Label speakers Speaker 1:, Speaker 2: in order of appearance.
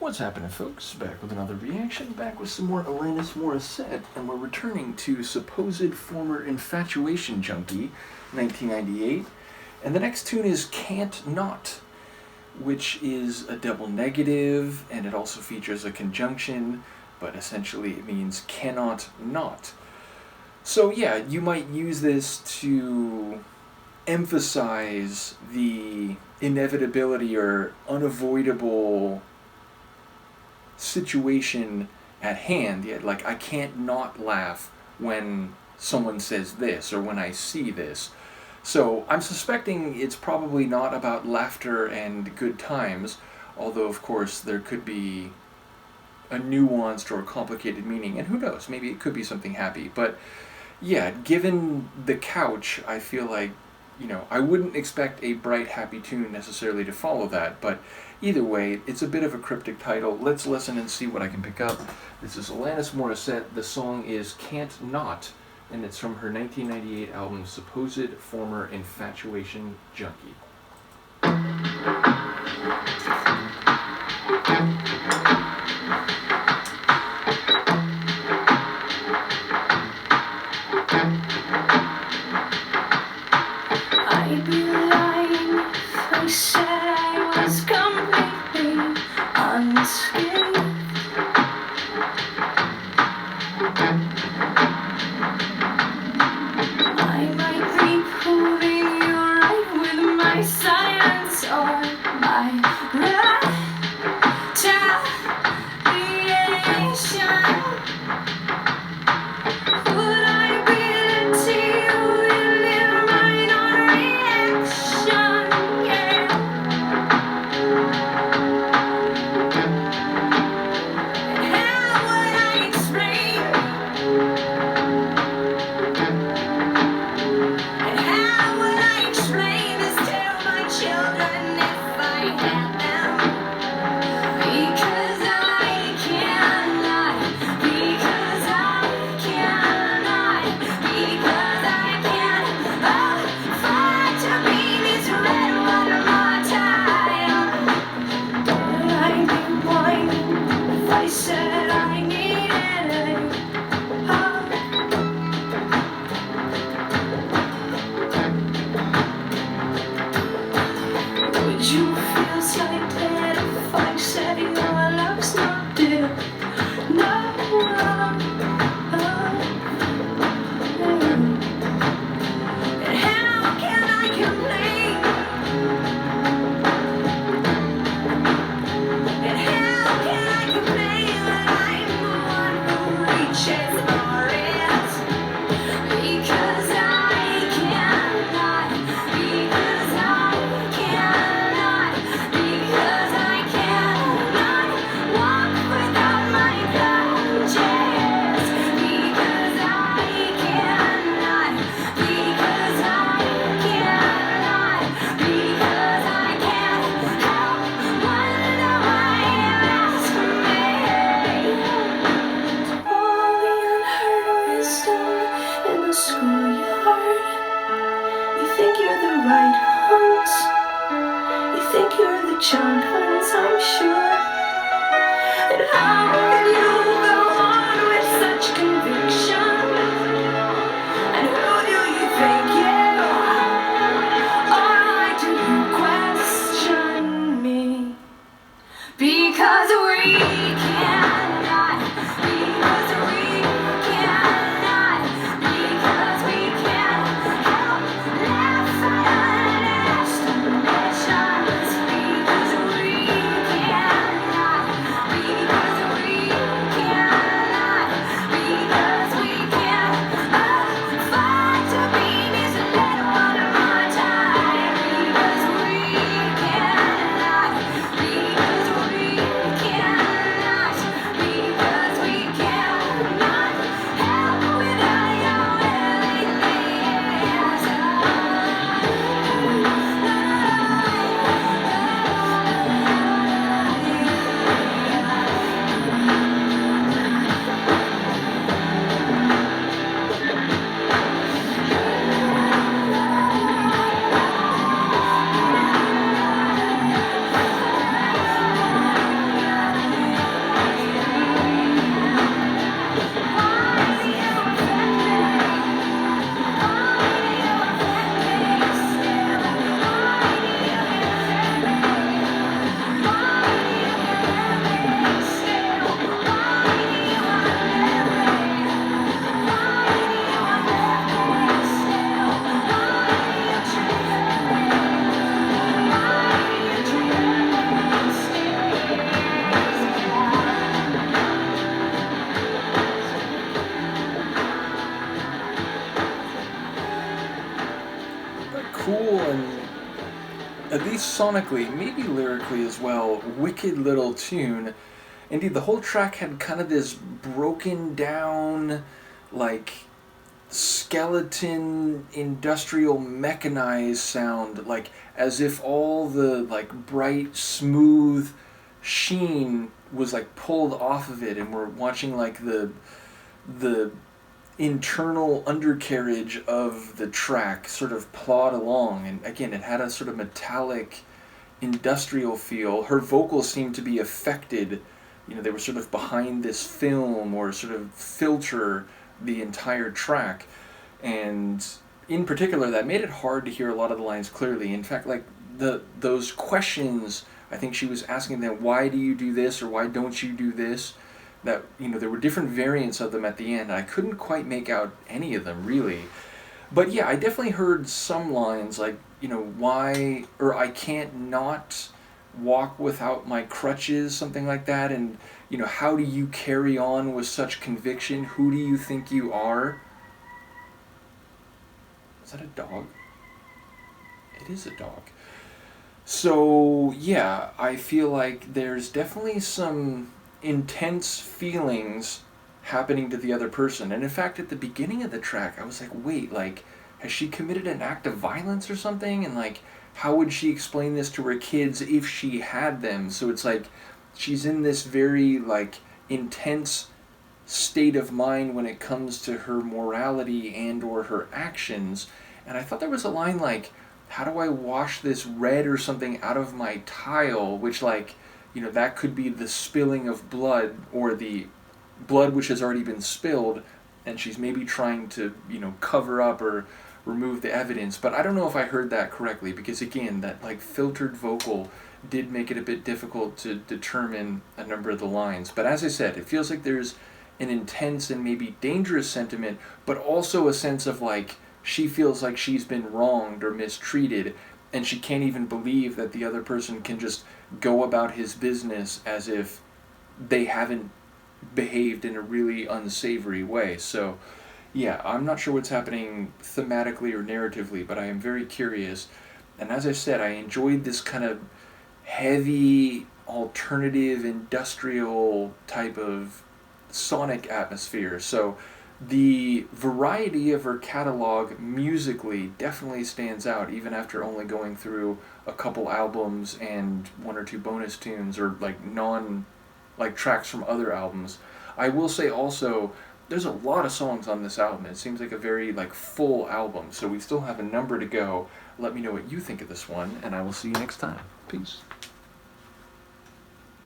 Speaker 1: What's happening, folks? Back with another reaction, back with some more Alanis Morissette, and we're returning to Supposed Former Infatuation Junkie, 1998. And the next tune is Can't Not, which is a double negative, and it also features a conjunction, but essentially it means cannot not. So yeah, you might use this to emphasize the inevitability or unavoidable situation at hand. Yeah, like I can't not laugh when someone says this or when I see this. So I'm suspecting it's probably not about laughter and good times, although of course there could be a nuanced or complicated meaning, and who knows, maybe it could be something happy. But yeah, given the couch, I feel like, I wouldn't expect a bright, happy tune necessarily to follow that, but either way, it's a bit of a cryptic title. Let's listen and see what I can pick up. This is Alanis Morissette. The song is Can't Not, and it's from her 1998 album Supposed Former Infatuation Junkie.
Speaker 2: I'd be lying if I said I was completely unscathed. I might be proving you right with my silence or my retaliation. Would I be to you in my non-reaction? Yeah. And how would I explain? And how would I explain this to my children if I had them? Because I cannot, because I cannot, because I can't afford to be misled one more time. Would I be whining if I said I needed a hug? Would you feel slighted if I said your love's not dead? No. And how can I complain? And how can I complain when I'm the one who reaches for it? Because I cannot, because I cannot, because I cannot walk without my crutches. Because I cannot, because I cannot, because I can't help wonder why you ask me. All the unheard wisdom in the schoolyard. You think you're the right ones. You think you're the charmed ones, I'm sure. And how can you go on with such conviction? And who do you think you are? Or why do you question me? Because we cannot, because we cannot, because we can't help laugh at underestimations. Because we cannot, because we cannot, because we can't afford to be misled one more time. Because we cannot, because we cannot,
Speaker 1: least sonically, maybe lyrically as well, wicked little tune. Indeed, the whole track had kind of this broken down, like, skeleton industrial mechanized sound, like as if all the like bright smooth sheen was like pulled off of it, and we're watching like the internal undercarriage of the track sort of plod along. And again, it had a sort of metallic industrial feel. Her vocals seemed to be affected, they were sort of behind this film or sort of filter the entire track. And in particular, that made it hard to hear a lot of the lines clearly. In fact, like those questions, I think she was asking them, why do you do this or why don't you do this? That, there were different variants of them at the end. I couldn't quite make out any of them really. But yeah, I definitely heard some lines like, why, or I can't not walk without my crutches, something like that. And, how do you carry on with such conviction? Who do you think you are? Is that a dog? It is a dog. So, yeah, I feel like there's definitely some intense feelings happening to the other person. And in fact, at the beginning of the track, I was like, wait, like, has she committed an act of violence or something? And, like, how would she explain this to her kids if she had them? So it's like she's in this very, like, intense state of mind when it comes to her morality and or her actions. And I thought there was a line like, how do I wash this red or something out of my tile, which, like, that could be the spilling of blood or the blood which has already been spilled, and she's maybe trying to, cover up or remove the evidence. But I don't know if I heard that correctly, because again, that like filtered vocal did make it a bit difficult to determine a number of the lines. But as I said, it feels like there's an intense and maybe dangerous sentiment, but also a sense of like she feels like she's been wronged or mistreated, and she can't even believe that the other person can just go about his business as if they haven't behaved in a really unsavory way. So yeah, I'm not sure what's happening thematically or narratively, but I am very curious. And as I said, I enjoyed this kind of heavy, alternative, industrial type of sonic atmosphere. So the variety of her catalog musically definitely stands out, even after only going through a couple albums and one or two bonus tunes or like tracks from other albums. I will say also, there's a lot of songs on this album. It seems like a very like full album, so we still have a number to go. Let me know what you think of this one, and I will see you next time. Peace.